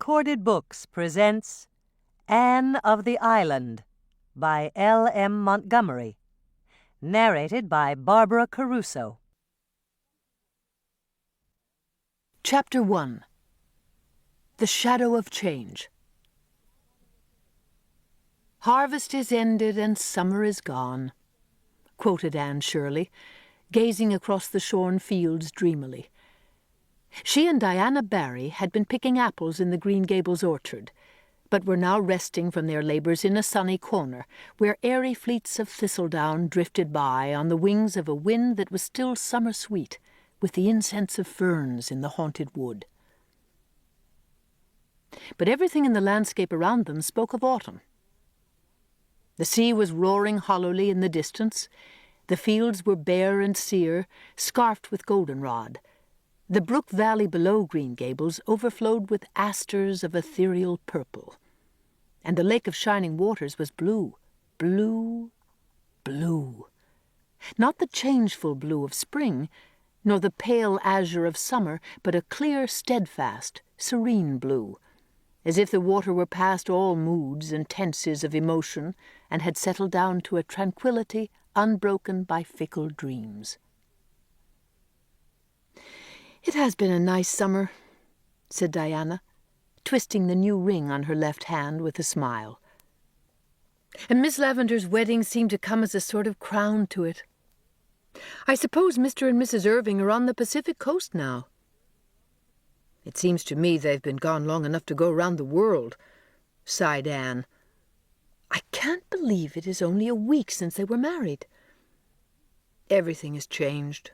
Recorded Books presents Anne of the Island by L.M. Montgomery, narrated by Barbara Caruso. Chapter 1. The Shadow of Change. "Harvest is ended and summer is gone," quoted Anne Shirley, gazing across the shorn fields dreamily. She and Diana Barry had been picking apples in the Green Gables orchard, but were now resting from their labours in a sunny corner, where airy fleets of thistledown drifted by on the wings of a wind that was still summer-sweet, with the incense of ferns in the haunted wood. But everything in the landscape around them spoke of autumn. The sea was roaring hollowly in the distance, the fields were bare and sere, scarfed with goldenrod. The brook valley below Green Gables overflowed with asters of ethereal purple, and the lake of shining waters was blue, blue, blue. Not the changeful blue of spring, nor the pale azure of summer, but a clear, steadfast, serene blue, as if the water were past all moods and tenses of emotion and had settled down to a tranquillity unbroken by fickle dreams. "It has been a nice summer," said Diana, twisting the new ring on her left hand with a smile. "And Miss Lavender's wedding seemed to come as a sort of crown to it. I suppose Mr. and Mrs. Irving are on the Pacific coast now." "It seems to me they've been gone long enough to go round the world," sighed Anne. "I can't believe it is only a week since they were married." "Everything has changed.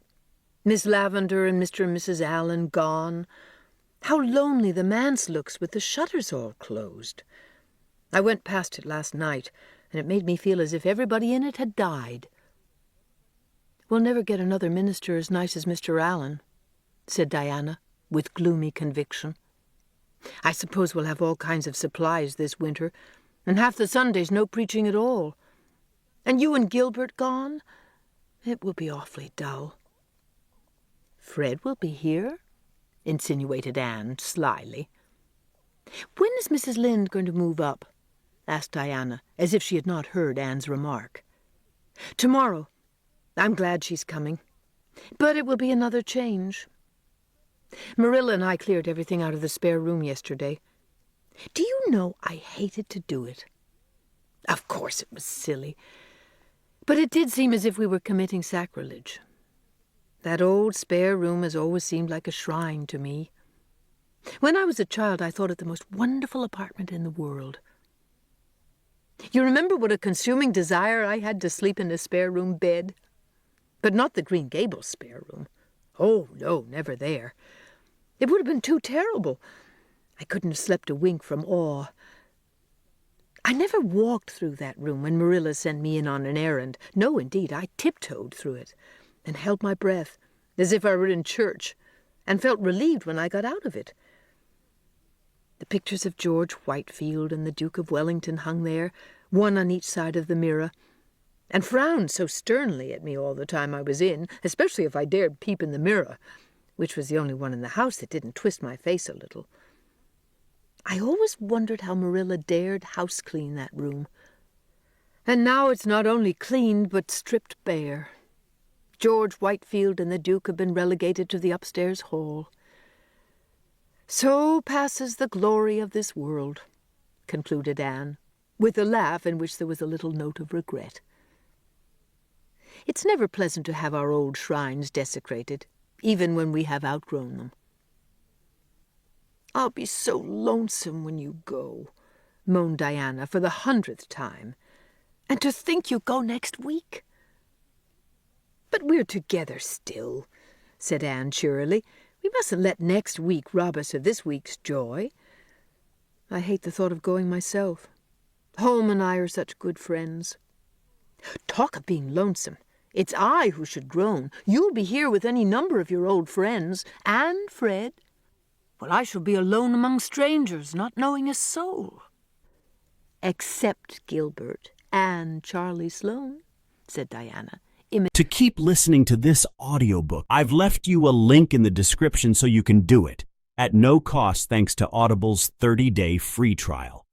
Miss Lavender and Mr. and Mrs. Allen gone. How lonely the manse looks with the shutters all closed. I went past it last night, and it made me feel as if everybody in it had died." "We'll never get another minister as nice as Mr. Allen," said Diana, with gloomy conviction. "I suppose we'll have all kinds of supplies this winter, and half the Sundays no preaching at all. And you and Gilbert gone? It will be awfully dull." "Fred will be here," insinuated Anne slyly. "When is Mrs. Lynde going to move up?" asked Diana, as if she had not heard Anne's remark. "Tomorrow. I'm glad she's coming. But it will be another change. Marilla and I cleared everything out of the spare room yesterday. Do you know I hated to do it? Of course it was silly, but it did seem as if we were committing sacrilege. That old spare room has always seemed like a shrine to me. When I was a child, I thought it the most wonderful apartment in the world. You remember what a consuming desire I had to sleep in a spare room bed? But not the Green Gables spare room. Oh, no, never there. It would have been too terrible. I couldn't have slept a wink from awe. I never walked through that room when Marilla sent me in on an errand. No, indeed, I tiptoed through it and held my breath, as if I were in church, and felt relieved when I got out of it. The pictures of George Whitefield and the Duke of Wellington hung there, one on each side of the mirror, and frowned so sternly at me all the time I was in, especially if I dared peep in the mirror, which was the only one in the house that didn't twist my face a little. I always wondered how Marilla dared house-clean that room. And now it's not only cleaned, but stripped bare. George Whitefield and the Duke have been relegated to the upstairs hall. So passes the glory of this world, concluded Anne, with a laugh in which there was a little note of regret. It's never pleasant to have our old shrines desecrated, even when we have outgrown them. "I'll be so lonesome when you go," moaned Diana for the 100th time. "And to think you go next week." "But we're together still," said Anne cheerily. "We mustn't let next week rob us of this week's joy. I hate the thought of going myself. Home and I are such good friends." "Talk of being lonesome. It's I who should groan. You'll be here with any number of your old friends, and Fred. Well, I shall be alone among strangers, not knowing a soul." "Except Gilbert and Charlie Sloane," said Diana. To keep listening to this audiobook, I've left you a link in the description so you can do it. at no cost thanks to Audible's 30-day free trial.